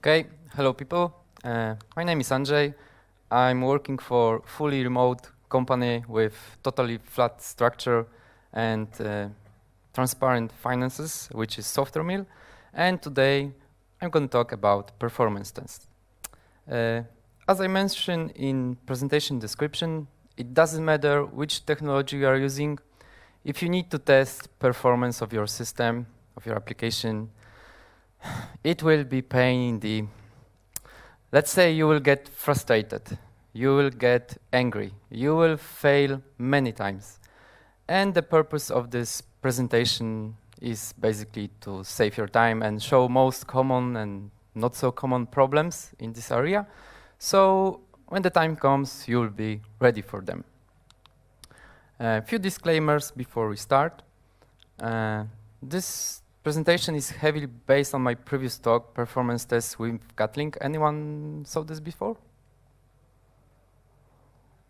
Okay, hello people. My name is Andrzej. I'm working for a fully remote company with totally flat structure and transparent finances, which is Software Mill. And today I'm going to talk about performance tests. As I mentioned in presentation description, it doesn't matter which technology you are using. If you need to test performance of your system, of your application, it will be pain in the... Let's say you will get frustrated, you will get angry, you will fail many times. And the purpose of this presentation is basically to save your time and show most common and not so common problems in this area. So when the time comes, you will be ready for them. A few disclaimers before we start. This presentation is heavily based on my previous talk, performance tests with Gatling. Anyone saw this before?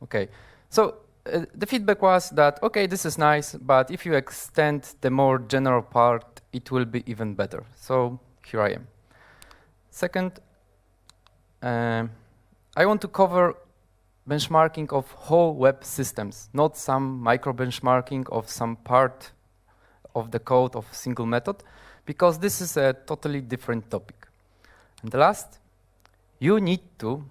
Okay, so the feedback was that, okay, this is nice, but if you extend the more general part, it will be even better. So here I am. Second, I want to cover benchmarking of whole web systems, not some micro benchmarking of some part of the code of a single method, because this is a totally different topic. And the last, you need to,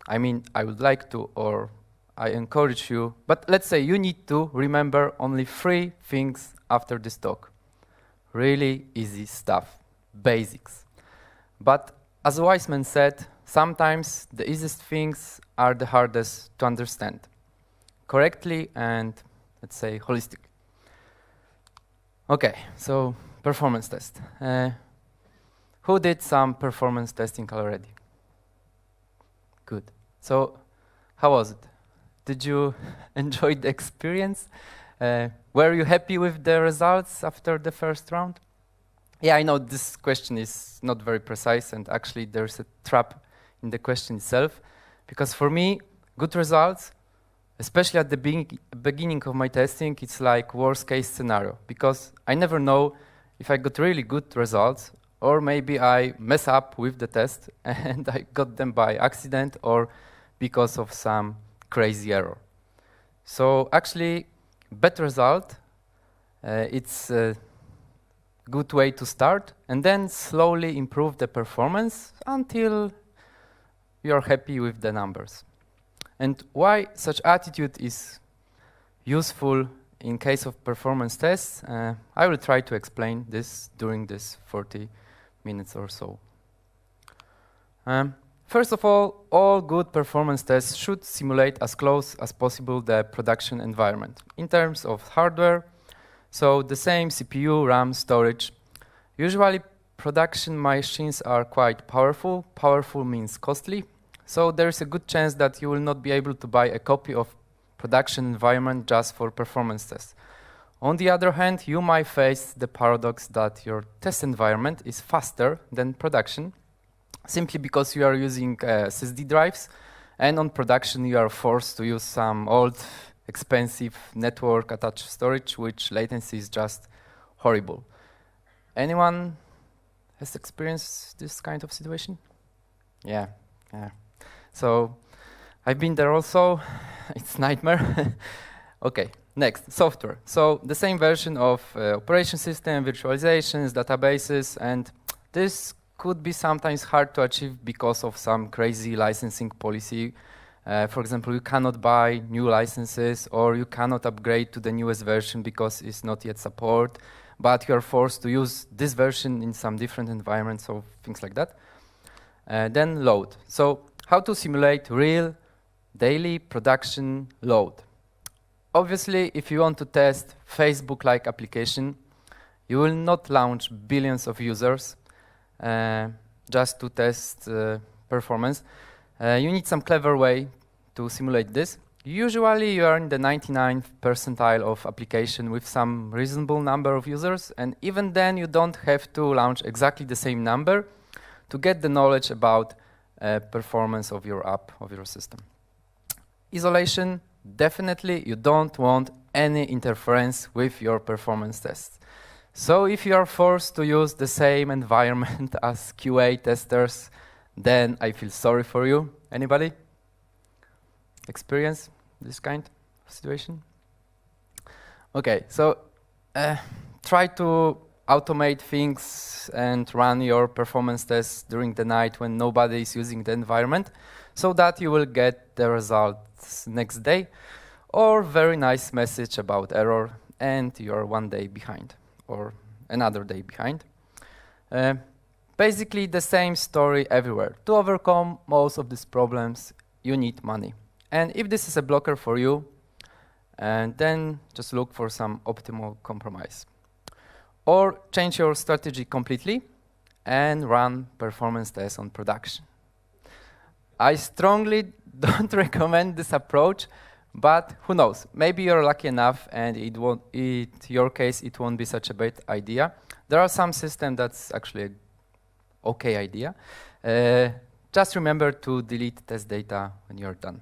I would like to, or I encourage you, but let's say you need to remember only 3 things after this talk. Really easy stuff, basics. But as a wise man said, sometimes the easiest things are the hardest to understand correctly and, let's say, holistically. Okay, so performance test. Who did some performance testing already? Good. So, how was it? Did you enjoy the experience? Were you happy with the results after the first round? Yeah, I know this question is not very precise, and actually there's a trap in the question itself, because for me, good results, especially at the beginning of my testing, it's like worst case scenario, because I never know if I got really good results, or maybe I mess up with the test and I got them by accident or because of some crazy error. So actually, better result, it's a good way to start, and then slowly improve the performance until you're happy with the numbers. And why such attitude is useful in case of performance tests, I will try to explain this during this 40 minutes or so. First of all good performance tests should simulate as close as possible the production environment in terms of hardware. So the same CPU, RAM, storage. Usually production machines are quite powerful. Powerful means costly. So there is a good chance that you will not be able to buy a copy of production environment just for performance tests. On the other hand, you might face the paradox that your test environment is faster than production, simply because you are using SSD drives, and on production you are forced to use some old, expensive network attached storage, which latency is just horrible. Anyone has experienced this kind of situation? Yeah. So I've been there also. It's nightmare. Okay, next, software. So the same version of operation system, virtualizations, databases, and this could be sometimes hard to achieve because of some crazy licensing policy. For example, you cannot buy new licenses, or you cannot upgrade to the newest version because it's not yet support, but you are forced to use this version in some different environments, or things like that. Then load. So how to simulate real daily production load. Obviously, if you want to test Facebook-like application, you will not launch billions of users just to test performance. You need some clever way to simulate this. Usually you are in the 99th percentile of application with some reasonable number of users, and even then you don't have to launch exactly the same number to get the knowledge about performance of your app, of your system. Isolation, definitely you don't want any interference with your performance tests. So if you are forced to use the same environment as QA testers, then I feel sorry for you. Anybody experience this kind of situation? Okay, so try to automate things and run your performance tests during the night when nobody is using the environment, so that you will get the results next day, or very nice message about error and you're 1 day behind or another day behind. Basically the same story everywhere. To overcome most of these problems, you need money. And if this is a blocker for you, then just look for some optimal compromise. Or change your strategy completely and run performance tests on production. I strongly don't recommend this approach, but who knows? Maybe you're lucky enough and in your case it won't be such a bad idea. There are some systems that's actually an okay idea. Just remember to delete test data when you're done.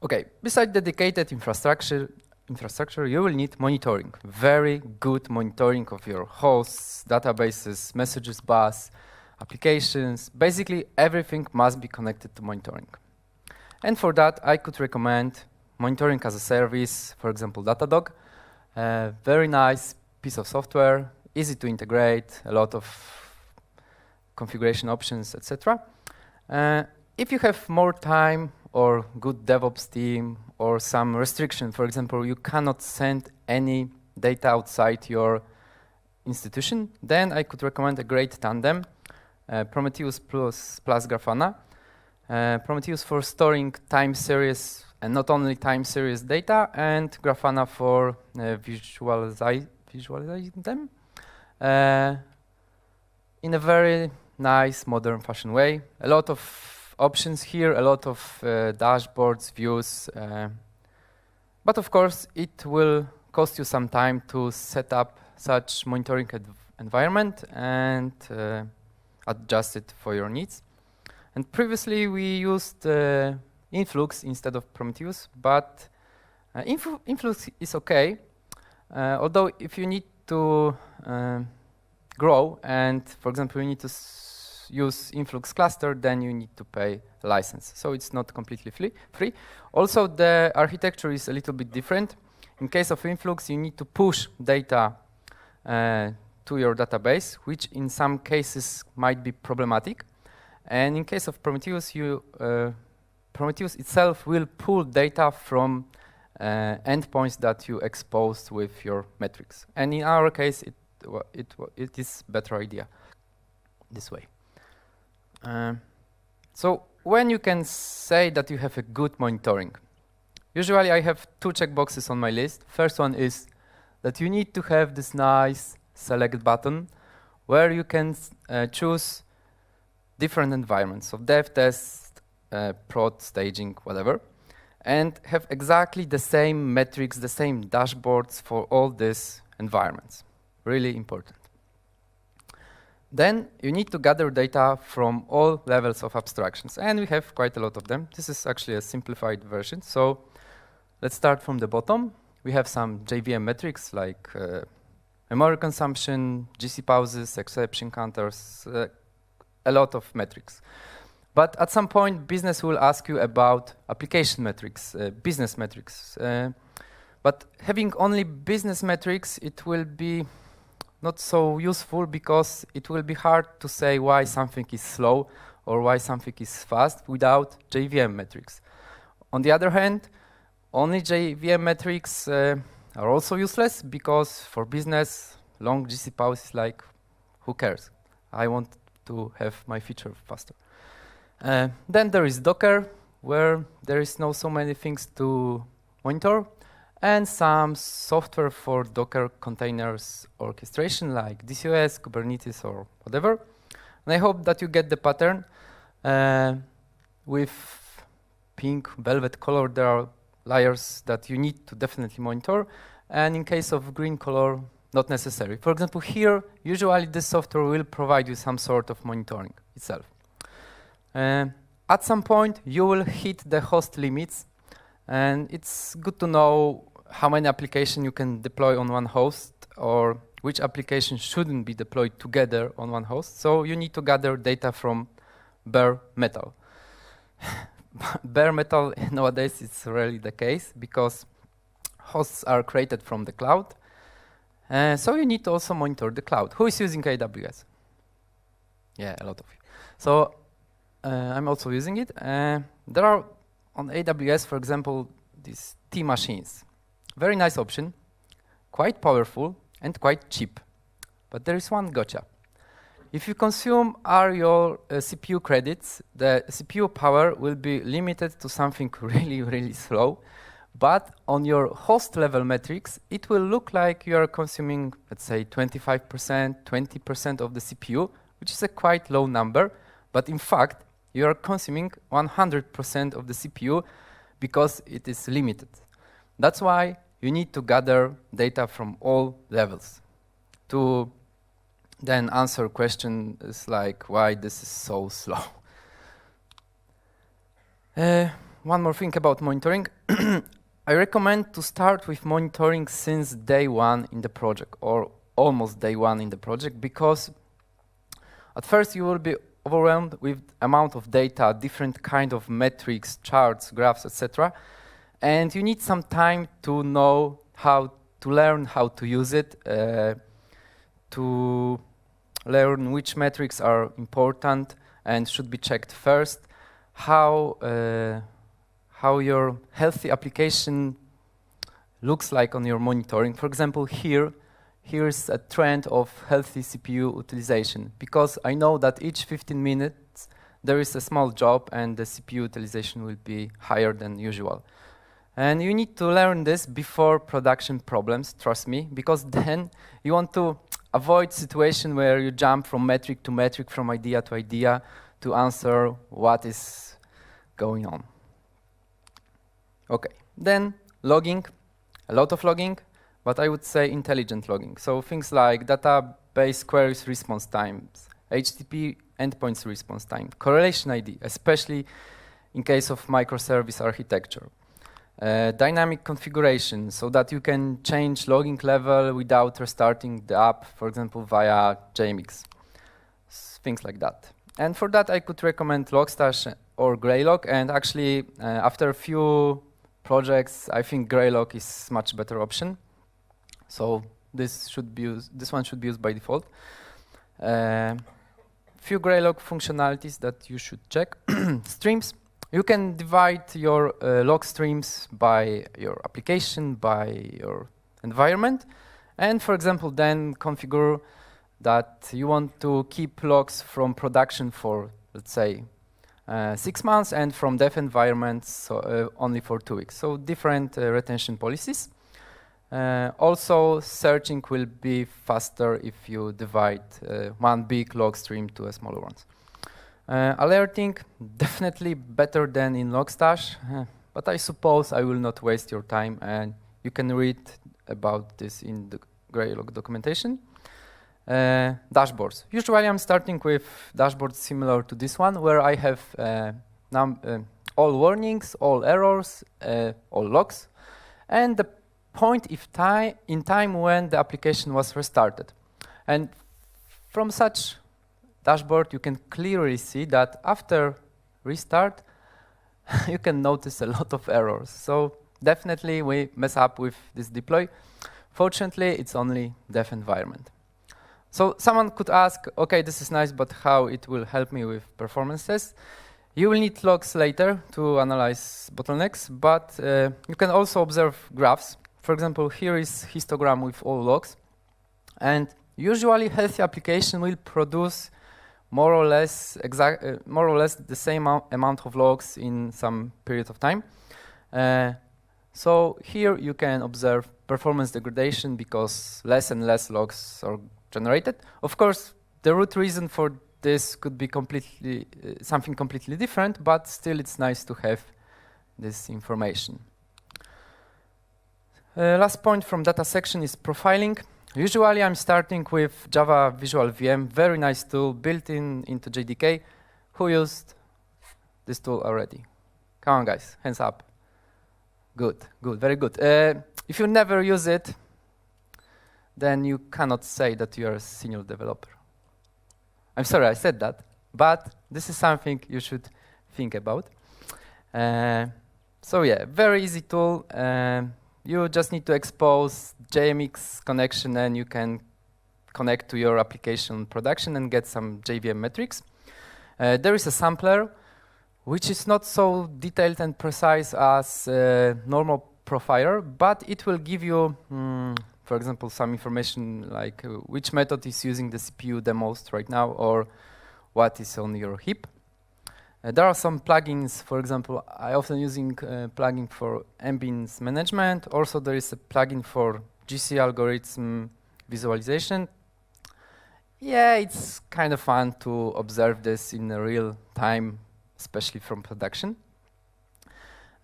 Okay, besides dedicated infrastructure, you will need monitoring. Very good monitoring of your hosts, databases, messages bus, applications. Basically, everything must be connected to monitoring. And for that, I could recommend monitoring as a service, for example, Datadog. Very nice piece of software, easy to integrate, a lot of configuration options, etc. If you have more time or good DevOps team or some restriction, for example, you cannot send any data outside your institution, then I could recommend a great tandem, Prometheus plus Grafana. Prometheus for storing time series and not only time series data, and Grafana for visualizing them in a very nice modern fashion way. A lot of options here, a lot of dashboards, views, but of course it will cost you some time to set up such monitoring environment and adjust it for your needs. And previously we used Influx instead of Prometheus, but Influx is okay, although if you need to grow and, for example, you need to use Influx cluster, then you need to pay a license. So it's not completely free. Also, the architecture is a little bit different. In case of Influx, you need to push data to your database, which in some cases might be problematic. And in case of Prometheus, Prometheus itself will pull data from endpoints that you exposed with your metrics. And in our case, it is a better idea this way. So when you can say that you have a good monitoring, usually I have two checkboxes on my list. First one is that you need to have this nice select button where you can choose different environments, so dev, test, prod, staging, whatever, and have exactly the same metrics, the same dashboards for all these environments. Really important. Then you need to gather data from all levels of abstractions, and we have quite a lot of them. This is actually a simplified version. So let's start from the bottom. We have some JVM metrics like memory consumption, GC pauses, exception counters, a lot of metrics. But at some point, business will ask you about application metrics, business metrics. But having only business metrics, it will be not so useful because it will be hard to say why something is slow or why something is fast without JVM metrics. On the other hand, only JVM metrics are also useless because for business, long GC pause is like, who cares? I want to have my feature faster. Then there is Docker, where there is no so many things to monitor, and some software for Docker containers orchestration like DCOS, Kubernetes, or whatever. And I hope that you get the pattern. With pink velvet color, there are layers that you need to definitely monitor, and in case of green color, not necessary. For example, here, usually this software will provide you some sort of monitoring itself. At some point, you will hit the host limits, and it's good to know how many applications you can deploy on one host or which application shouldn't be deployed together on one host. So you need to gather data from bare metal. Bare metal nowadays is really the case because hosts are created from the cloud. So you need to also monitor the cloud. Who is using AWS? Yeah, a lot of you. So I'm also using it. There are on AWS, for example, these T machines. Very nice option, quite powerful and quite cheap. But there is one gotcha. If you consume all your CPU credits, the CPU power will be limited to something really, really slow. But on your host level metrics, it will look like you are consuming, let's say, 25%, 20% of the CPU, which is a quite low number. But in fact, you are consuming 100% of the CPU because it is limited. That's why you need to gather data from all levels to then answer questions like why this is so slow. One more thing about monitoring. I recommend to start with monitoring since day one in the project, or almost day one in the project, because at first you will be overwhelmed with amount of data, different kind of metrics, charts, graphs, etc. And you need some time to know how to learn how to use it, to learn which metrics are important and should be checked first, how your healthy application looks like on your monitoring. For example, here's a trend of healthy CPU utilization, because I know that each 15 minutes there is a small job and the CPU utilization will be higher than usual. And you need to learn this before production problems, trust me, because then you want to avoid situation where you jump from metric to metric, from idea to idea to answer what is going on. Okay, then logging, a lot of logging, but I would say intelligent logging. So things like database queries response times, HTTP endpoints response time, correlation ID, especially in case of microservice architecture. Dynamic configuration, so that you can change logging level without restarting the app, for example, via JMix, things like that. And for that, I could recommend Logstash or Greylog. And actually, after a few projects, I think Greylog is much better option. So this one should be used by default. Few Greylog functionalities that you should check. Streams. You can divide your log streams by your application, by your environment, and for example, then configure that you want to keep logs from production for, let's say, 6 months, and from dev environments so, only for 2 weeks. So different retention policies. Also, searching will be faster if you divide one big log stream to a smaller ones. Alerting, definitely better than in Logstash, but I suppose I will not waste your time, and you can read about this in the Greylog documentation. Dashboards. Usually I'm starting with dashboards similar to this one, where I have all warnings, all errors, all logs, and the point in time when the application was restarted. And from such dashboard, you can clearly see that after restart, you can notice a lot of errors. So definitely we mess up with this deploy. Fortunately, it's only dev environment. So someone could ask, okay, this is nice, but how it will help me with performance tests? You will need logs later to analyze bottlenecks, but you can also observe graphs. For example, here is histogram with all logs. And usually healthy application will produce more or less the same amount of logs in some period of time. So here you can observe performance degradation because less and less logs are generated. Of course, the root reason for this could be something completely different, but still it's nice to have this information. Last point from data section is profiling. Usually I'm starting with Java VisualVM, very nice tool built into JDK. Who used this tool already? Come on guys, hands up. Good, very good. If you never use it, then you cannot say that you are a senior developer. I'm sorry I said that, but this is something you should think about. So yeah, very easy tool. You just need to expose JMX connection and you can connect to your application production and get some JVM metrics. There is a sampler, which is not so detailed and precise as normal profiler, but it will give you, for example, some information like which method is using the CPU the most right now or what is on your heap. There are some plugins, for example, I often using plugin for ambience management. Also, there is a plugin for GC algorithm visualization. Yeah, it's kind of fun to observe this in real time, especially from production.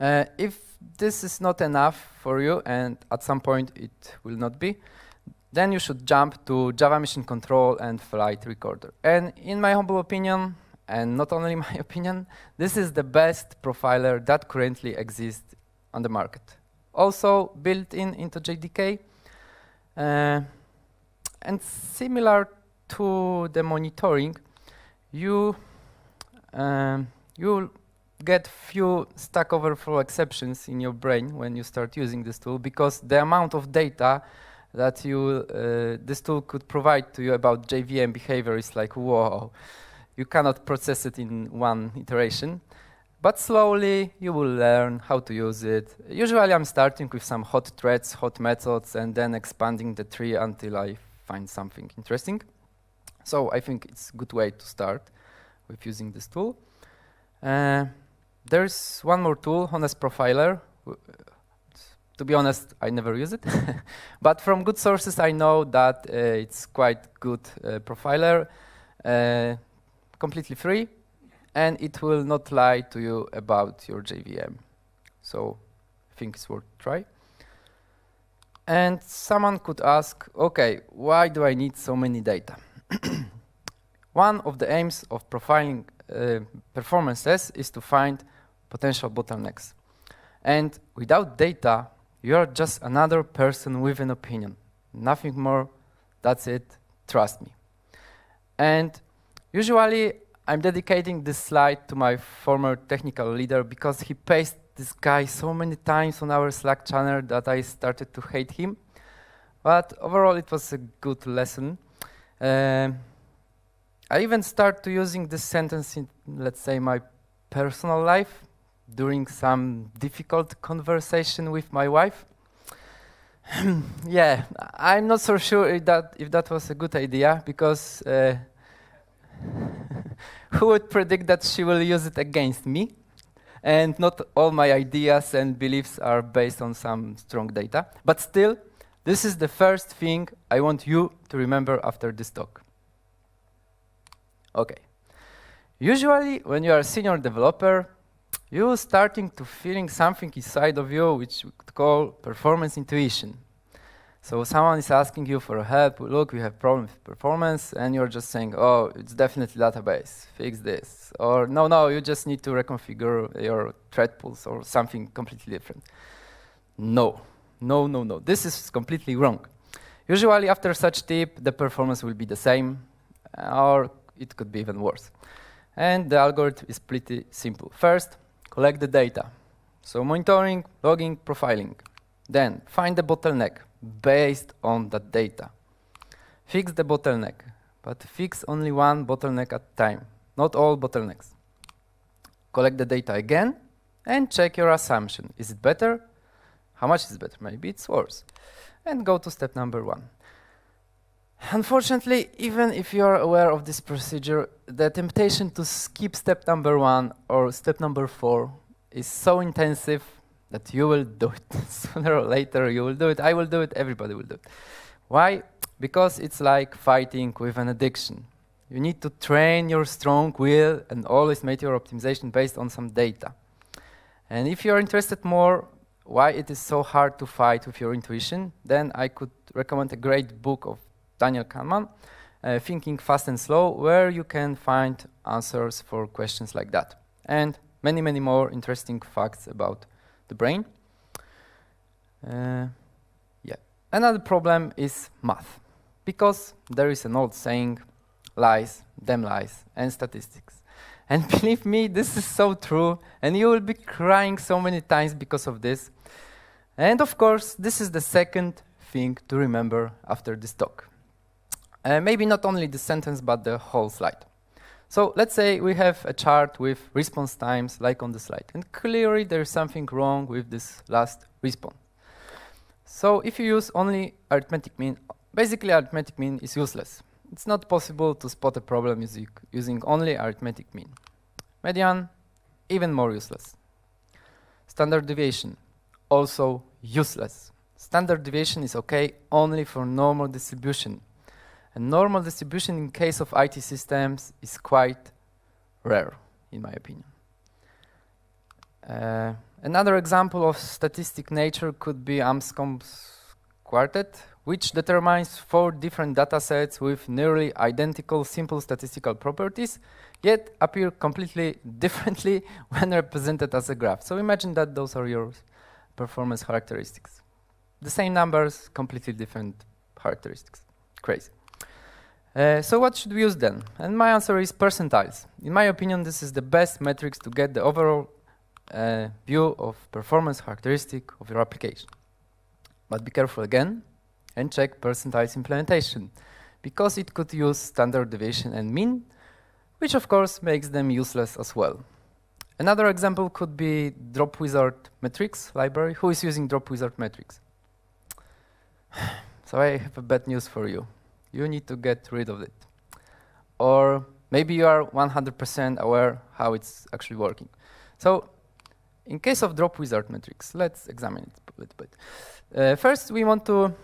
If this is not enough for you, and at some point it will not be, then you should jump to Java Mission Control and Flight Recorder. And in my humble opinion, and not only my opinion, this is the best profiler that currently exists on the market. Also built into JDK, and similar to the monitoring, you'll get few Stack Overflow exceptions in your brain when you start using this tool, because the amount of data that this tool could provide to you about JVM behavior is like, whoa. You cannot process it in one iteration, but slowly you will learn how to use it. Usually I'm starting with some hot threads, hot methods, and then expanding the tree until I find something interesting. So I think it's a good way to start with using this tool. There's one more tool, Honest Profiler. To be honest, I never use it, but from good sources I know that it's quite good profiler. Completely free, and it will not lie to you about your JVM. So I think it's worth a try. And someone could ask, okay, why do I need so many data? One of the aims of profiling performances is to find potential bottlenecks. And without data, you're just another person with an opinion. Nothing more, that's it, trust me. And usually, I'm dedicating this slide to my former technical leader because he pasted this guy so many times on our Slack channel that I started to hate him. But overall, it was a good lesson. I even started using this sentence in, let's say, my personal life during some difficult conversation with my wife. Yeah, I'm not so sure if that was a good idea, because who would predict that she will use it against me? And not all my ideas and beliefs are based on some strong data. But still, this is the first thing I want you to remember after this talk. Okay. Usually, when you are a senior developer, you're starting to feeling something inside of you which we could call performance intuition. So someone is asking you for help, look, we have problems with performance, and you're just saying, oh, it's definitely database, fix this. Or no, you just need to reconfigure your thread pools or something completely different. No. This is completely wrong. Usually after such tip, the performance will be the same, or it could be even worse. And the algorithm is pretty simple. First, collect the data. So monitoring, logging, profiling. Then find the bottleneck based on that data. Fix the bottleneck, but fix only one bottleneck at a time, not all bottlenecks. Collect the data again and check your assumption. Is it better? How much is it better? Maybe it's worse. And go to step number 1. Unfortunately, even if you're aware of this procedure, the temptation to skip step number 1 or step number 4 is so intensive that you will do it. Sooner or later, you will do it. I will do it. Everybody will do it. Why? Because it's like fighting with an addiction. You need to train your strong will and always make your optimization based on some data. And if you're interested more why it is so hard to fight with your intuition, then I could recommend a great book of Daniel Kahneman, Thinking Fast and Slow, where you can find answers for questions like that. And many, many more interesting facts about the brain. Yeah. Another problem is math, because there is an old saying, lies, damn lies, and statistics. And believe me, this is so true, and you will be crying so many times because of this. And of course, this is the second thing to remember after this talk. Maybe not only the sentence, but the whole slide. So let's say we have a chart with response times like on the slide, and clearly there is something wrong with this last response. So if you use only arithmetic mean, basically arithmetic mean is useless. It's not possible to spot a problem using only arithmetic mean. Median, even more useless. Standard deviation, also useless. Standard deviation is okay only for normal distribution. And normal distribution in case of IT systems is quite rare, in my opinion. Another example of statistic nature could be Anscombe's quartet, which determines 4 different datasets with nearly identical simple statistical properties, yet appear completely differently when represented as a graph. So imagine that those are your performance characteristics. The same numbers, completely different characteristics. Crazy. So what should we use then? And my answer is percentiles. In my opinion, this is the best metrics to get the overall view of performance characteristic of your application. But be careful again and check percentiles implementation, because it could use standard deviation and mean, which of course makes them useless as well. Another example could be drop wizard metrics library. Who is using drop wizard metrics? So I have a bad news for you. You need to get rid of it. Or maybe you are 100% aware how it's actually working. So in case of drop wizard metrics, let's examine it a little bit. First, we want to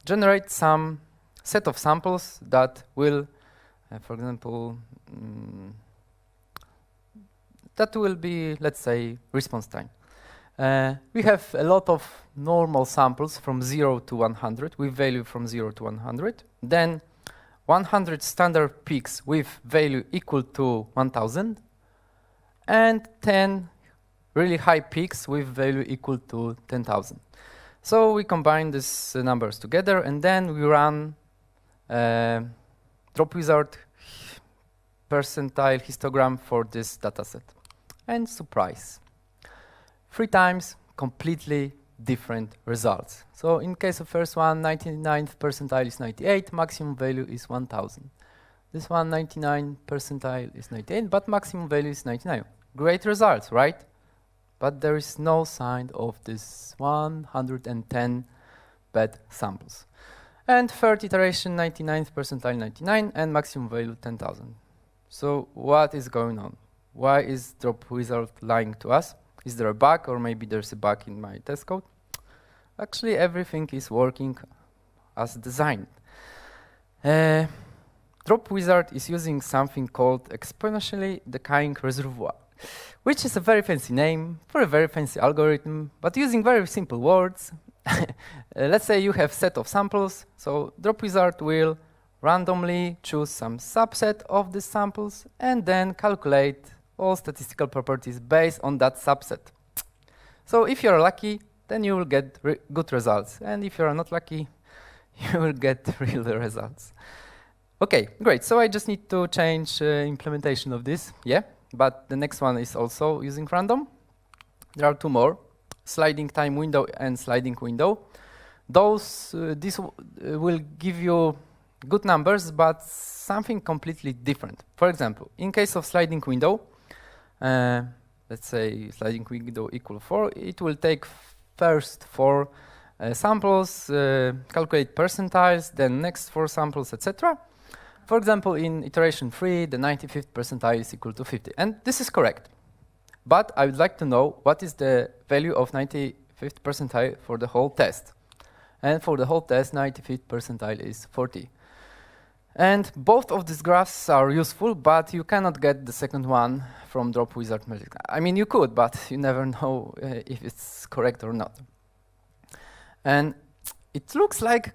generate some set of samples that will, for example, that will be, let's say, response time. We have a lot of normal samples from 0 to 100, with value from 0 to 100. Then 100 standard peaks with value equal to 1000, and 10 really high peaks with value equal to 10,000. So we combine these numbers together, and then we run drop wizard percentile histogram for this dataset. And surprise, 3 times completely different results. So in case of first one, 99th percentile is 98, maximum value is 1000. This one, 99 percentile is 98, but maximum value is 99. Great results, right? But there is no sign of this 110 bad samples. And third iteration, 99th percentile 99, and maximum value 10,000. So what is going on? Why is drop wizard lying to us? Is there a bug, or maybe there's a bug in my test code? Actually, everything is working as designed. Drop wizard is using something called exponentially decaying reservoir, which is a very fancy name for a very fancy algorithm, but using very simple words. Let's say you have set of samples, so drop wizard will randomly choose some subset of the samples and then calculate all statistical properties based on that subset. So if you're lucky, then you will get good results, and if you're not lucky, you will get real results. Okay, great. So I just need to change implementation of this, yeah? But the next one is also using random. There are 2 more, sliding time window and sliding window. This will give you good numbers, but something completely different. For example, in case of sliding window, let's say sliding window equal 4, it will take first 4 samples, calculate percentiles, then next 4 samples, etc. For example, in iteration 3, the 95th percentile is equal to 50. And this is correct. But I would like to know what is the value of 95th percentile for the whole test. And for the whole test, 95th percentile is 40. And both of these graphs are useful, but you cannot get the second one from drop wizard metrics. I mean, you could, but you never know if it's correct or not. And it looks like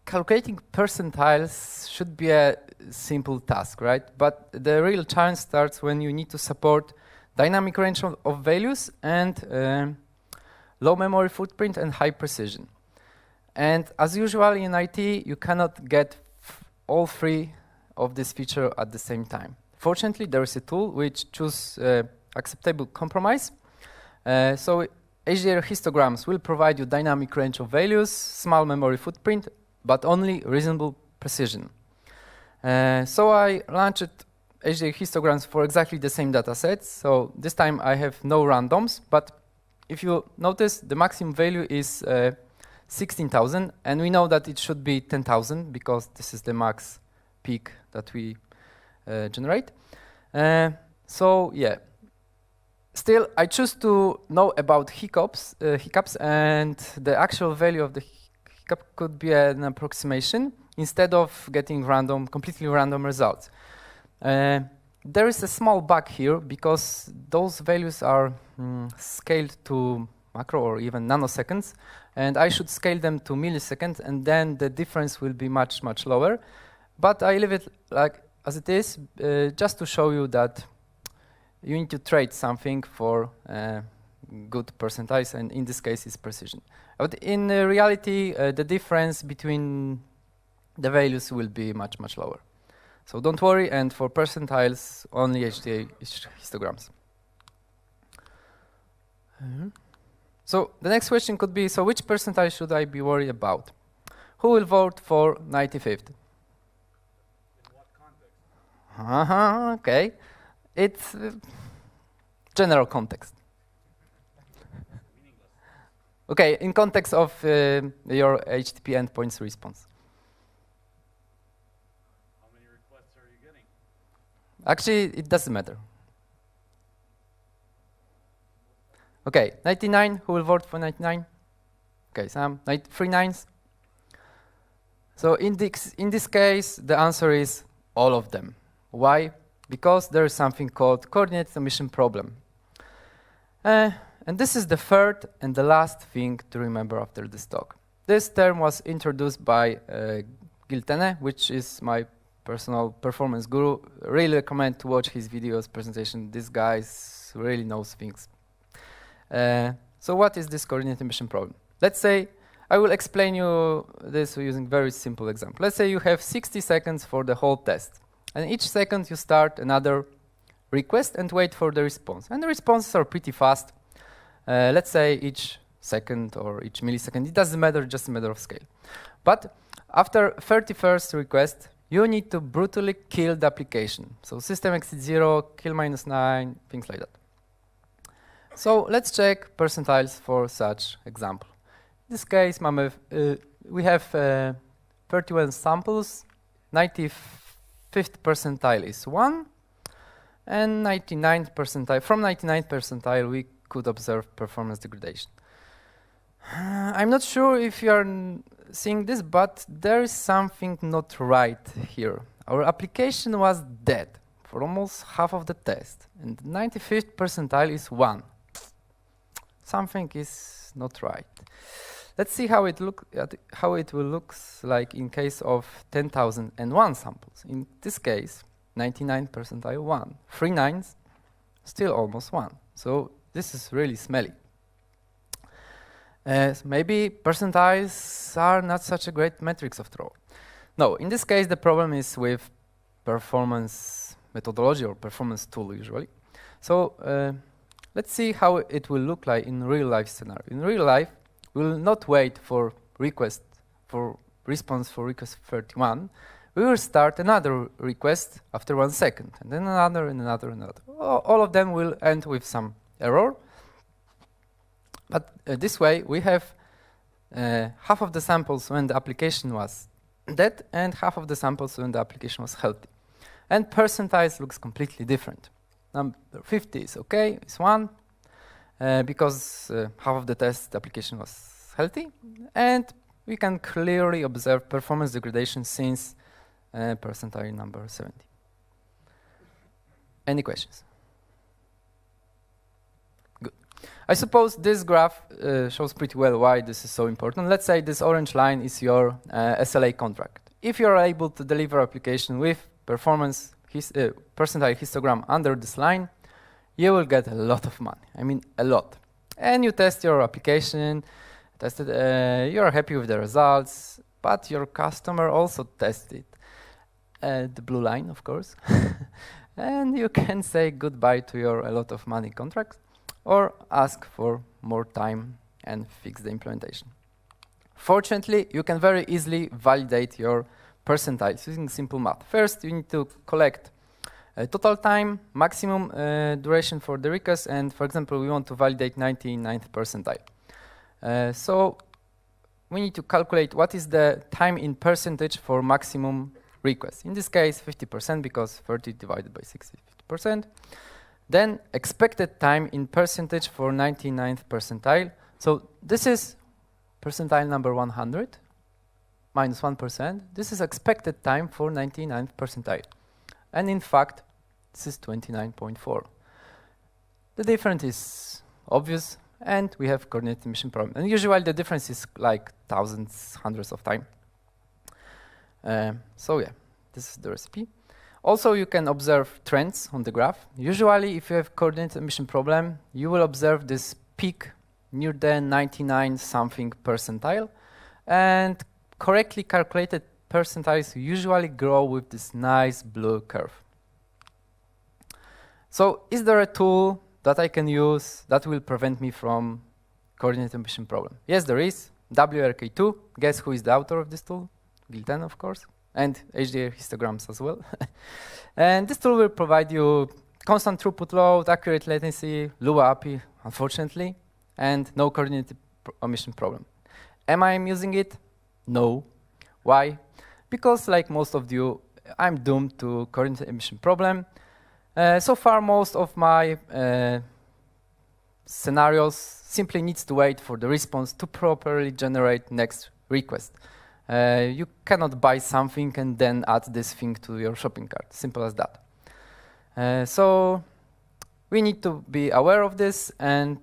calculating percentiles should be a simple task, right? But the real challenge starts when you need to support dynamic range of values and low memory footprint and high precision. And as usual in IT, you cannot get all three of this feature at the same time. Fortunately, there is a tool which chooses acceptable compromise. So HDR histograms will provide you dynamic range of values, small memory footprint, but only reasonable precision. So I launched HDR histograms for exactly the same data sets. So this time I have no randoms, but if you notice, the maximum value is 16,000, and we know that it should be 10,000 because this is the max peak that we generate. So yeah, still I choose to know about hiccups, and the actual value of the hiccup could be an approximation instead of getting completely random results. There is a small bug here because those values are scaled to macro or even nanoseconds, and I should scale them to milliseconds, and then the difference will be much, much lower. But I leave it like as it is, just to show you that you need to trade something for good percentiles, and in this case it's precision. But in reality, the difference between the values will be much, much lower. So don't worry, and for percentiles, only HDA histograms. So the next question could be, so which percentile should I be worried about? Who will vote for 95th? In what context? Okay. It's general context. Okay, in context of your HTTP endpoints response. How many requests are you getting? Actually, it doesn't matter. Okay, 99, who will vote for 99? Okay, Sam, 3 nines. So in this case, the answer is all of them. Why? Because there is something called coordinate omission problem. And this is the third and the last thing to remember after this talk. This term was introduced by Gatling, which is my personal performance guru. Really recommend to watch his videos, presentation. This guy really knows things. So what is this coordinate omission problem? Let's say, I will explain you this using very simple example. Let's say you have 60 seconds for the whole test. And each second you start another request and wait for the response. And the responses are pretty fast. Let's say each second or each millisecond. It doesn't matter, just a matter of scale. But after 31st request, you need to brutally kill the application. So system exit 0, kill -9, things like that. So let's check percentiles for such example. In this case, we have 31 samples. 95th percentile is 1, and 99th percentile. From 99th percentile, we could observe performance degradation. I'm not sure if you are seeing this, but there is something not right here. Our application was dead for almost half of the test, and the 95th percentile is 1. Something is not right. Let's see how it will look like in case of 10,001 samples. In this case, 99 percentile 1, 3 nines, still almost 1. So this is really smelly. Maybe percentiles are not such a great metrics after all. No, in this case the problem is with performance methodology or performance tool usually. So let's see how it will look like in real life scenario. In real life, we will not wait for response for request 31. We will start another request after 1 second, and then another, and another, and another. All of them will end with some error. But this way, we have half of the samples when the application was dead, and half of the samples when the application was healthy. And percentiles looks completely different. Number 50 is okay, it's 1, because half of the test the application was healthy, and we can clearly observe performance degradation since percentile number 70. Any questions? Good. I suppose this graph shows pretty well why this is so important. Let's say this orange line is your SLA contract. If you're able to deliver application with performance percentile histogram under this line, you will get a lot of money. I mean, a lot. And you test your application, tested. You're happy with the results, but your customer also tested. The blue line, of course. And you can say goodbye to your a lot of money contracts or ask for more time and fix the implementation. Fortunately, you can very easily validate your percentiles using simple math. First, you need to collect total time, maximum duration for the request, and for example, we want to validate 99th percentile. So we need to calculate what is the time in percentage for maximum request. In this case, 50% because 30 divided by 60 is 50%. Then expected time in percentage for 99th percentile. So this is percentile number 100 minus 1%. This is expected time for 99th percentile. And in fact, this is 29.4. The difference is obvious, and we have coordinate emission problem. And usually the difference is like thousands, hundreds of times. So yeah, this is the recipe. Also, you can observe trends on the graph. Usually, if you have coordinate emission problem, you will observe this peak near the 99 something percentile, and correctly calculated percentiles usually grow with this nice blue curve. So is there a tool that I can use that will prevent me from coordinate emission problem? Yes, there is. WRK2. Guess who is the author of this tool? Gilten, of course, and HDR histograms as well. And this tool will provide you constant throughput load, accurate latency, Lua API, unfortunately, and no coordinate emission problem. Am I using it? No. Why? Because like most of you, I'm doomed to coordinate emission problem. So far, most of my scenarios simply needs to wait for the response to properly generate next request. You cannot buy something and then add this thing to your shopping cart. Simple as that. So we need to be aware of this and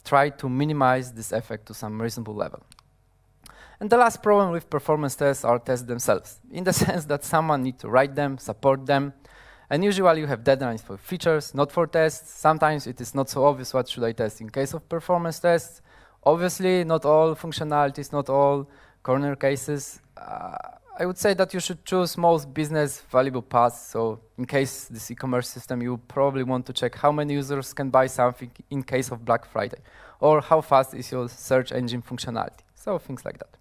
try to minimize this effect to some reasonable level. And the last problem with performance tests are tests themselves, in the sense that someone needs to write them, support them, and usually you have deadlines for features, not for tests. Sometimes it is not so obvious what should I test in case of performance tests. Obviously, not all functionalities, not all corner cases. I would say that you should choose most business valuable paths. So in case this e-commerce system, you probably want to check how many users can buy something in case of Black Friday, or how fast is your search engine functionality. So things like that.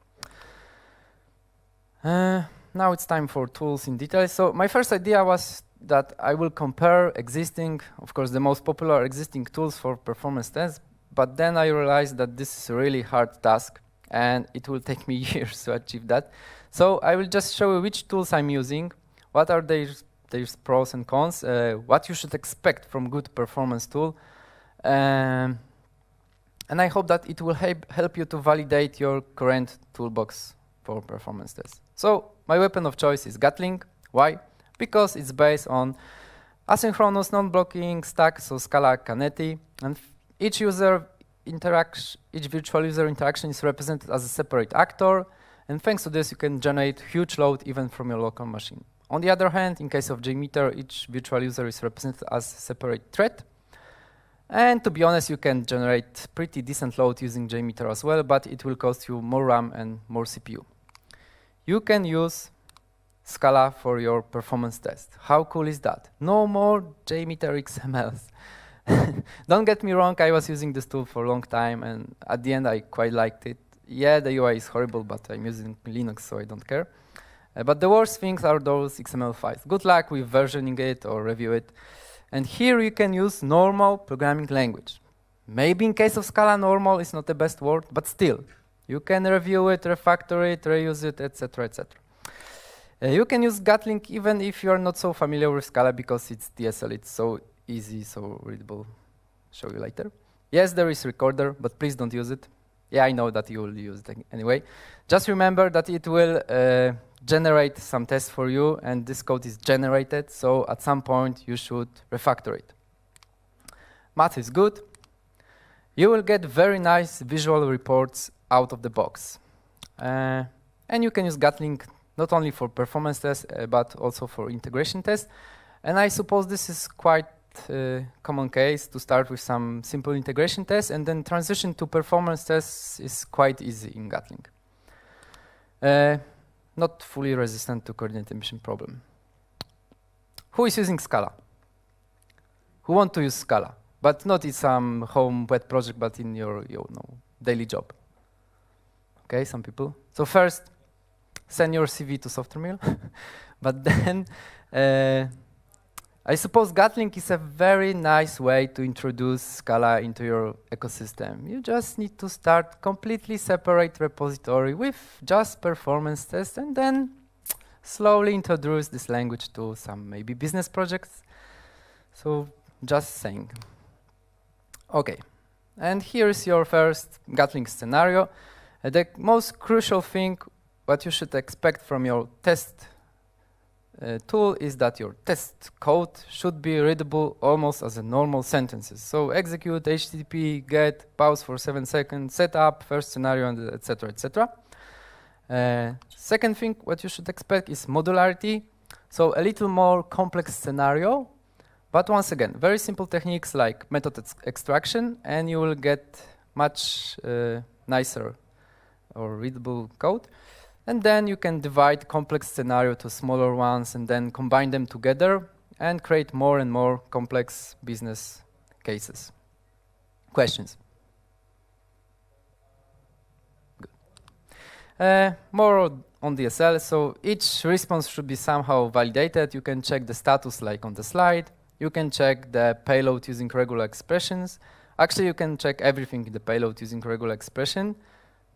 Now it's time for tools in detail. So my first idea was that I will compare existing, of course, the most popular existing tools for performance tests, but then I realized that this is a really hard task and it will take me years to achieve that. So I will just show you which tools I'm using, what are their pros and cons, what you should expect from good performance tool, and I hope that it will help you to validate your current toolbox for performance tests. So my weapon of choice is Gatling. Why? Because it's based on asynchronous non-blocking stack, so Scala Canetti, and each virtual user interaction is represented as a separate actor, and thanks to this you can generate huge load even from your local machine. On the other hand, in case of JMeter, each virtual user is represented as a separate thread, and to be honest, you can generate pretty decent load using JMeter as well, but it will cost you more RAM and more CPU. You can use Scala for your performance test. How cool is that? No more JMeter XMLs. Don't get me wrong, I was using this tool for a long time, and at the end I quite liked it. Yeah, the UI is horrible, but I'm using Linux, so I don't care. But the worst things are those XML files. Good luck with versioning it or review it. And here you can use normal programming language. Maybe in case of Scala, normal is not the best word, but still, you can review it, refactor it, reuse it, etc., etc. You can use Gatling even if you are not so familiar with Scala because it's DSL, it's so easy, so readable. Show you later. Yes, there is recorder, but please don't use it. Yeah, I know that you will use it anyway. Just remember that it will generate some tests for you, and this code is generated, so at some point you should refactor it. Math is good. You will get very nice visual reports out of the box. And you can use Gatling not only for performance tests, but also for integration tests. And I suppose this is quite common case to start with some simple integration tests, and then transition to performance tests is quite easy in Gatling. Not fully resistant to coordinate emission problem. Who is using Scala? Who want to use Scala? But not in some home web project, but in your daily job. Okay, some people. So first, send your CV to Software Mill. But then, I suppose Gatling is a very nice way to introduce Scala into your ecosystem. You just need to start completely separate repository with just performance tests, and then slowly introduce this language to some maybe business projects. So just saying. Okay, and here's your first Gatling scenario. The most crucial thing what you should expect from your test tool is that your test code should be readable almost as a normal sentences. So execute HTTP, get, pause for 7 seconds, set up, first scenario, and etc., etc. Second thing what you should expect is modularity. So a little more complex scenario, but once again, very simple techniques like method extraction, and you will get much nicer or readable code. And then you can divide complex scenario to smaller ones and then combine them together and create more and more complex business cases. Questions? Good. More on DSL. So each response should be somehow validated. You can check the status like on the slide. You can check the payload using regular expressions. Actually, you can check everything in the payload using regular expression,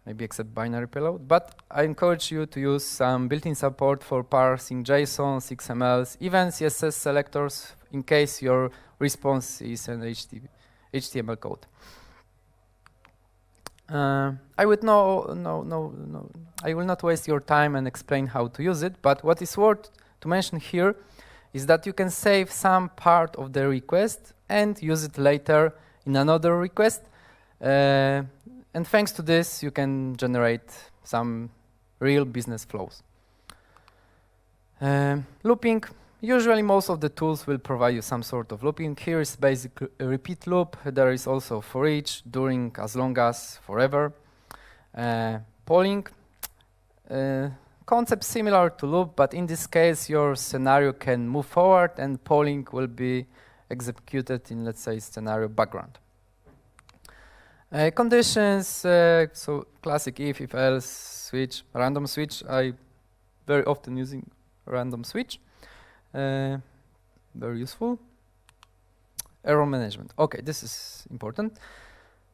maybe except binary payload. But I encourage you to use some built-in support for parsing JSON, XMLs, even CSS selectors in case your response is an HTML code. I will not waste your time and explain how to use it, but what is worth to mention here is that you can save some part of the request and use it later in another request. And thanks to this, you can generate some real business flows. Looping. Usually, most of the tools will provide you some sort of looping. Here is basic repeat loop. There is also for each, during, as long as, forever. Polling. Concept similar to loop, but in this case, your scenario can move forward and polling will be executed in, let's say, scenario background. Conditions, so classic if else, switch, random switch. I very often using random switch. Very useful. Error management. Okay, this is important.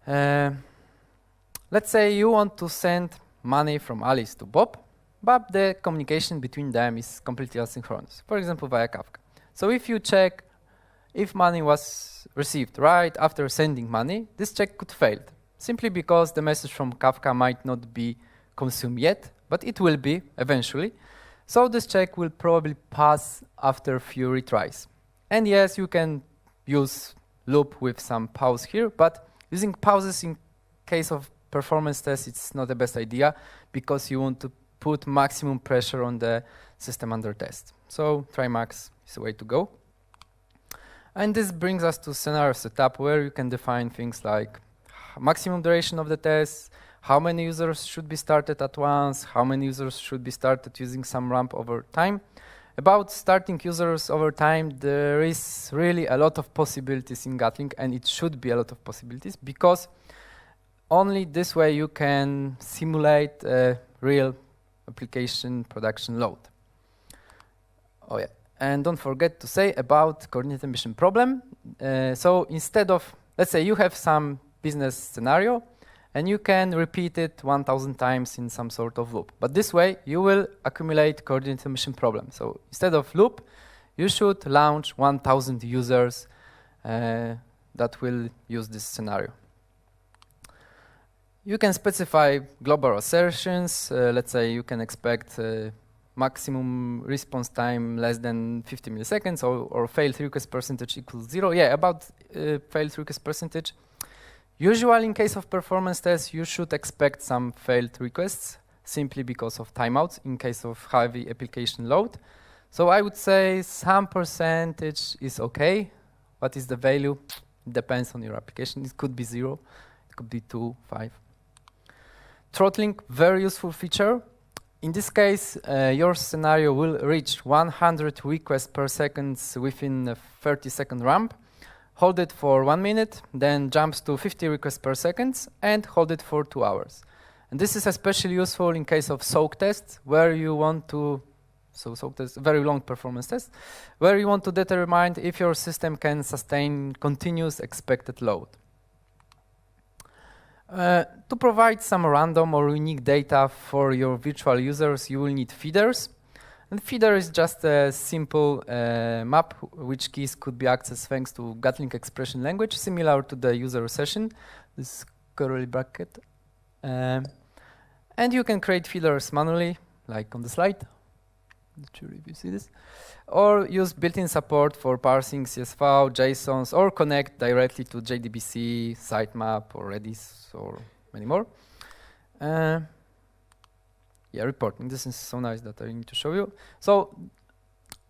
Let's say you want to send money from Alice to Bob, but the communication between them is completely asynchronous, for example, via Kafka. So if you check if money was received right after sending money, this check could fail, simply because the message from Kafka might not be consumed yet, but it will be eventually. So this check will probably pass after a few retries. And yes, you can use loop with some pause here, but using pauses in case of performance tests, it's not the best idea because you want to put maximum pressure on the system under test. So try max is the way to go. And this brings us to scenario setup, where you can define things like maximum duration of the test, how many users should be started at once, how many users should be started using some ramp over time. About starting users over time, there is really a lot of possibilities in Gatling, and it should be a lot of possibilities, because only this way you can simulate a real application production load. Oh yeah, and don't forget to say about coordinate emission problem. So instead of, let's say you have some business scenario, and you can repeat it 1,000 times in some sort of loop. But this way, you will accumulate coordinate emission problem. So instead of loop, you should launch 1,000 users that will use this scenario. You can specify global assertions. Let's say you can expect maximum response time less than 50 milliseconds, or failed request percentage equals 0. Yeah, about failed request percentage. Usually, in case of performance tests, you should expect some failed requests simply because of timeouts in case of heavy application load. So I would say some percentage is okay, What is the value? It depends on your application. It could be 0, it could be 2, 5. Throttling, very useful feature. In this case, your scenario will reach 100 requests per second within a 30-second ramp. Hold it for 1 minute, then jumps to 50 requests per second, and hold it for 2 hours. And this is especially useful in case of soak tests, where you want to, soak tests, very long performance tests, where you want to determine if your system can sustain continuous expected load. To provide some random or unique data for your virtual users, you will need feeders. And feeder is just a simple map which keys could be accessed thanks to Gatling expression language, similar to the user session, this curly bracket. And you can create feeders manually, like on the slide. Not sure if you see this. Or use built-in support for parsing CSV, JSONs, or connect directly to JDBC, sitemap, or Redis, or many more. Yeah, reporting. This is so nice that I need to show you. So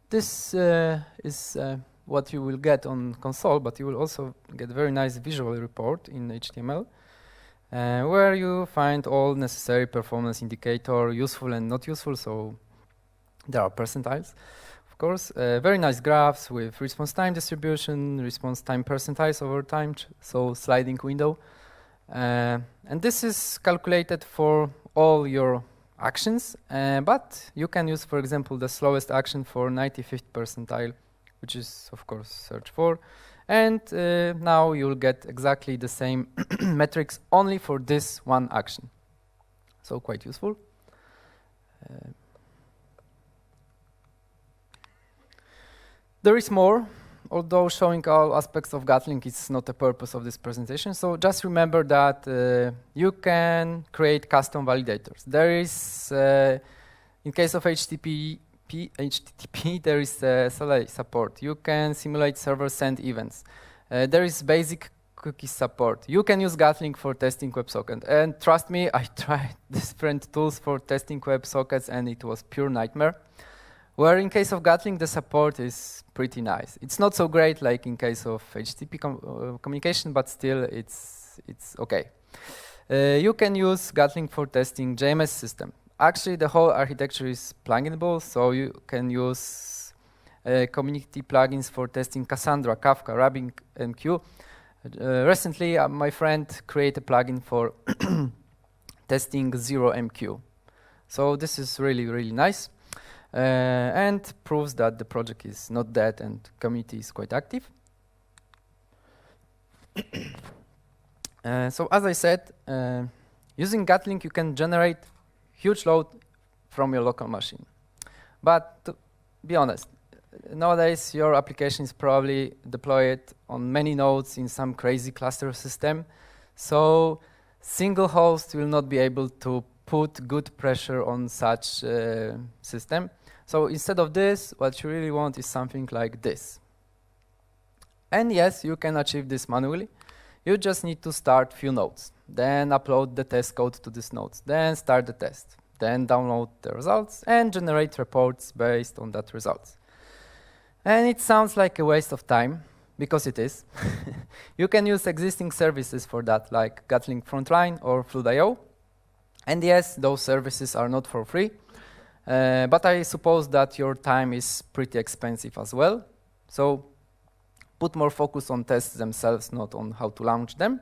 this is what you will get on console, but you will also get a very nice visual report in HTML, where you find all necessary performance indicator, useful and not useful. So there are percentiles, of course. Very nice graphs with response time distribution, response time percentiles over time, so sliding window. And this is calculated for all your actions, but you can use, for example, the slowest action for 95th percentile, which is, of course, search for. And now you'll get exactly the same metrics only for this one action. So quite useful. There is more, although showing all aspects of Gatling is not the purpose of this presentation. So just remember that you can create custom validators. There is, in case of HTTP, there is SLA support. You can simulate server-send events. There is basic cookie support. You can use Gatling for testing WebSocket. And trust me, I tried different tools for testing WebSockets, and it was pure nightmare. Where in case of Gatling, the support is pretty nice. It's not so great like in case of HTTP communication, but still it's okay. You can use Gatling for testing JMS system. Actually, the whole architecture is pluginable, so you can use community plugins for testing Cassandra, Kafka, RabbitMQ. Recently, my friend created a plugin for testing 0MQ. So this is really, really nice. And proves that the project is not dead and community is quite active. So as I said, using Gatling you can generate huge load from your local machine. But to be honest, nowadays your application is probably deployed on many nodes in some crazy cluster system. So single host will not be able to put good pressure on such system. So instead of this, what you really want is something like this. And yes, you can achieve this manually. You just need to start few nodes, then upload the test code to these nodes, then start the test, then download the results and generate reports based on that results. And it sounds like a waste of time, because it is. You can use existing services for that, like Gatling FrontLine or Fluid.io. And yes, those services are not for free, but I suppose that your time is pretty expensive as well. So put more focus on tests themselves, not on how to launch them.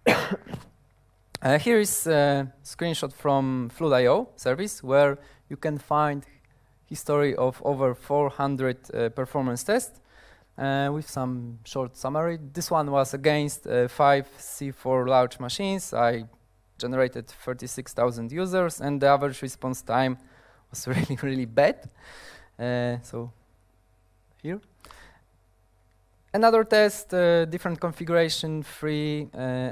Here is a screenshot from Fluid.io service, where you can find history of over 400 performance tests with some short summary. This one was against 5 C4 large machines. I generated 36,000 users, and the average response time was really, really bad. So here. Another test, different configuration, 3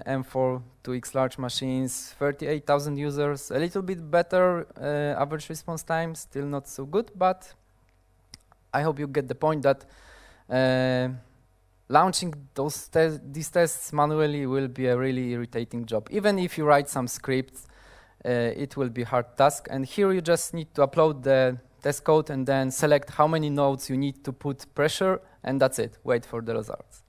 M4 2X large machines, 38,000 users, a little bit better average response time, still not so good, but I hope you get the point that launching these tests manually will be a really irritating job. Even if you write some scripts, it will be a hard task. And here you just need to upload the test code and then select how many nodes you need to put pressure and that's it. Wait for the results.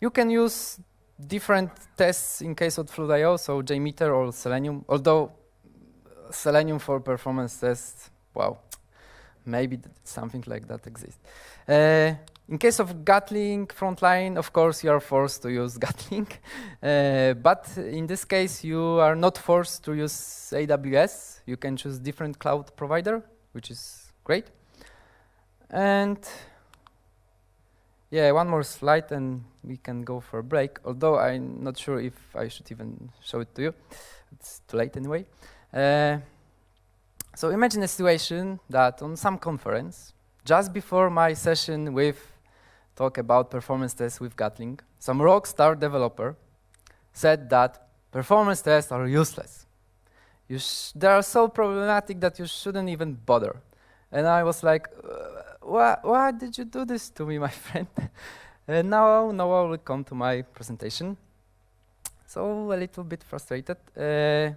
You can use different tests in case of Fluid.io, so JMeter or Selenium, although Selenium for performance tests, wow, maybe something like that exists. In case of Gatling FrontLine, of course, you are forced to use Gatling. But in this case, you are not forced to use AWS. You can choose different cloud provider, which is great. And yeah, one more slide and we can go for a break, although I'm not sure if I should even show it to you. It's too late anyway. So imagine a situation that on some conference, just before my session with talk about performance tests with Gatling, some rockstar developer said that performance tests are useless. They are so problematic that you shouldn't even bother. And I was like, why did you do this to me, my friend? And now I will come to my presentation. So a little bit frustrated.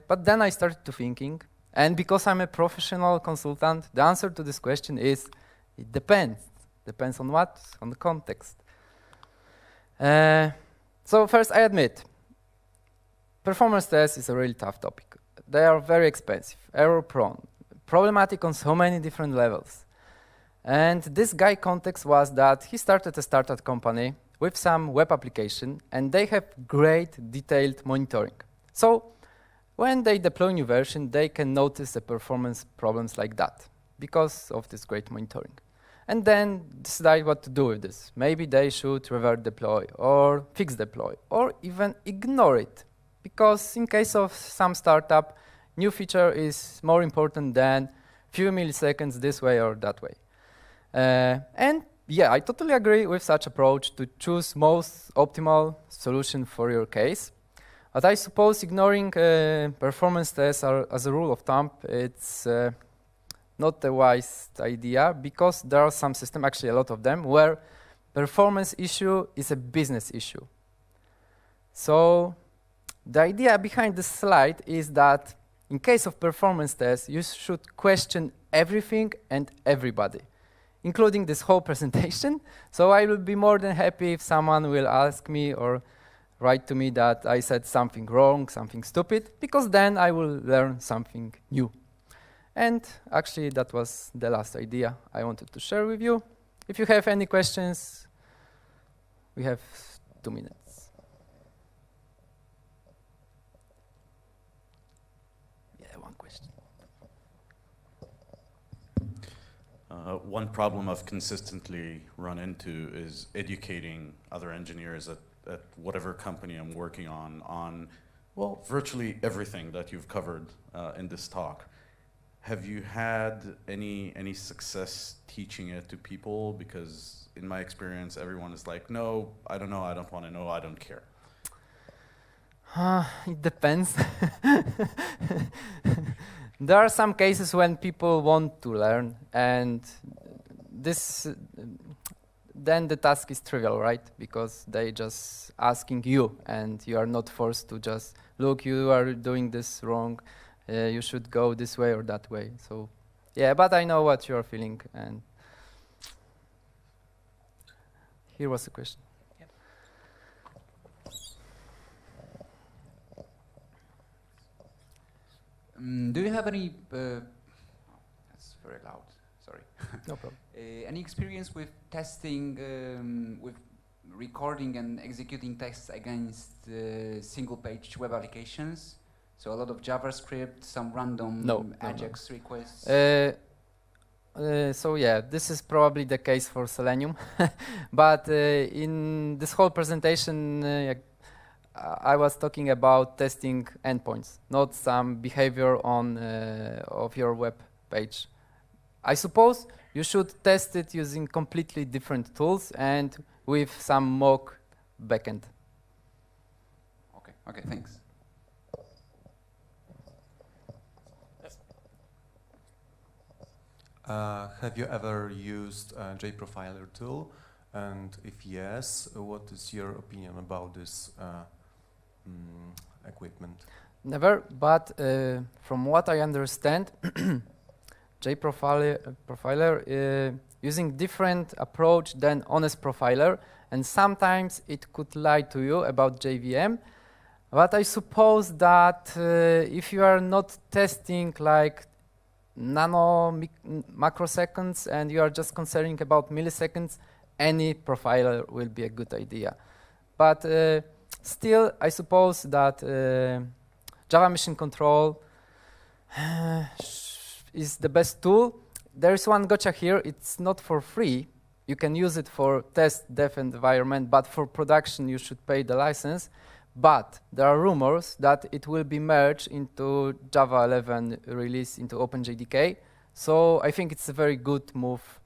But then I started to thinking, and because I'm a professional consultant, the answer to this question is, it depends. Depends on what? On the context. So first, I admit, performance tests is a really tough topic. They are very expensive, error-prone, problematic on so many different levels. And this guy context was that he started a startup company with some web application, and they have great detailed monitoring. So when they deploy new version, they can notice the performance problems like that because of this great monitoring. And then decide what to do with this. Maybe they should revert deploy or fix deploy or even ignore it. Because in case of some startup, new feature is more important than few milliseconds this way or that way. And yeah, I totally agree with such approach to choose most optimal solution for your case. But I suppose ignoring performance tests as a rule of thumb, it's not a wise idea, because there are some systems, actually a lot of them, where performance issue is a business issue. So the idea behind this slide is that in case of performance tests, you should question everything and everybody, including this whole presentation. So I will be more than happy if someone will ask me or write to me that I said something wrong, something stupid, because then I will learn something new. And actually, that was the last idea I wanted to share with you. If you have any questions, we have 2 minutes. Yeah, one question. One problem I've consistently run into is educating other engineers at whatever company I'm working on, well, virtually everything that you've covered in this talk. Have you had any success teaching it to people? Because in my experience, everyone is like, no, I don't know, I don't want to know, I don't care. It depends. There are some cases when people want to learn, and then the task is trivial, right? Because they just asking you, and you are not forced to just, look, you are doing this wrong, you should go this way or that way. So yeah, but I know what you are feeling, and here was the question. Yep. Do you have any, that's very loud, sorry. No problem. Any experience with testing, with recording and executing tests against single-page web applications? So a lot of JavaScript, some random AJAX requests? So yeah, this is probably the case for Selenium. But in this whole presentation, I was talking about testing endpoints, not some behavior on of your web page. I suppose you should test it using completely different tools and with some mock backend. Okay, thanks. Have you ever used a JProfiler tool? And if yes, what is your opinion about this equipment? Never, but from what I understand, JProfiler using different approach than honest profiler, and sometimes it could lie to you about JVM. But I suppose that if you are not testing like microseconds and you are just concerning about milliseconds, any profiler will be a good idea. But still, I suppose that Java Machine Control is the best tool. There is one gotcha here. It's not for free. You can use it for test dev environment, but for production you should pay the license. But there are rumors that it will be merged into Java 11 release into OpenJDK. So I think it's a very good move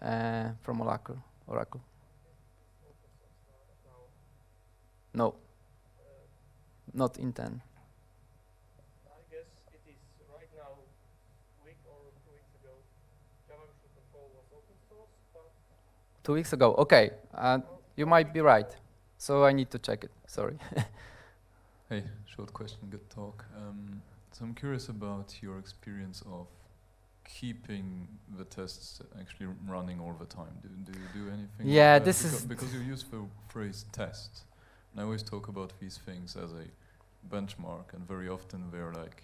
from Oracle. No, not in 10. I guess it is right now, week or 2 weeks ago, Java Machine Control was open source, but 2 weeks ago, okay, you might be right. So I need to check it, sorry. Hey, short question, good talk. So I'm curious about your experience of keeping the tests actually running all the time. Do you do anything? Yeah, like that? this is because you use the phrase test. And I always talk about these things as a benchmark, and very often they're like,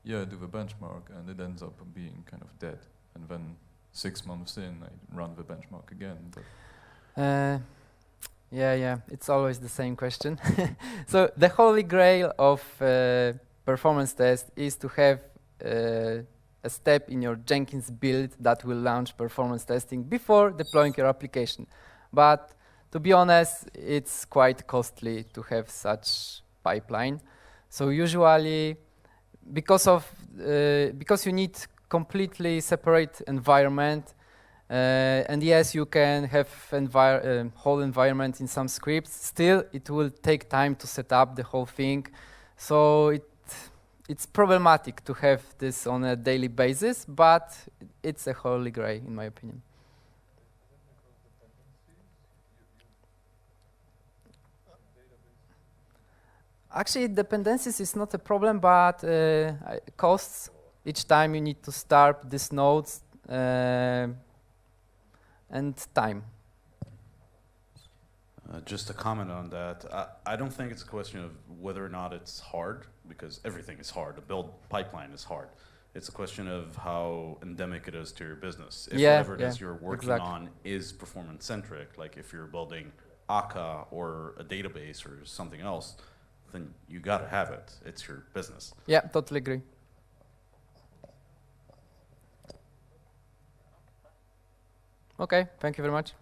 yeah, I do the benchmark, and it ends up being kind of dead. And then 6 months in, I run the benchmark again. But yeah, it's always the same question. So the holy grail of performance test is to have a step in your Jenkins build that will launch performance testing before deploying your application. But to be honest, it's quite costly to have such pipeline. So usually, because you need completely separate environment, and yes, you can have whole environment in some scripts. Still, it will take time to set up the whole thing. So it's problematic to have this on a daily basis, but it's a holy grail, in my opinion. Actually, dependencies is not a problem, but costs. Each time you need to start these nodes and time. Just a comment on that. I don't think it's a question of whether or not it's hard, because everything is hard. A build pipeline is hard. It's a question of how endemic it is to your business. If whatever it is you're working on is performance-centric, like if you're building Akka or a database or something else, then you gotta have it. It's your business. Yeah, totally agree. Okay, thank you very much.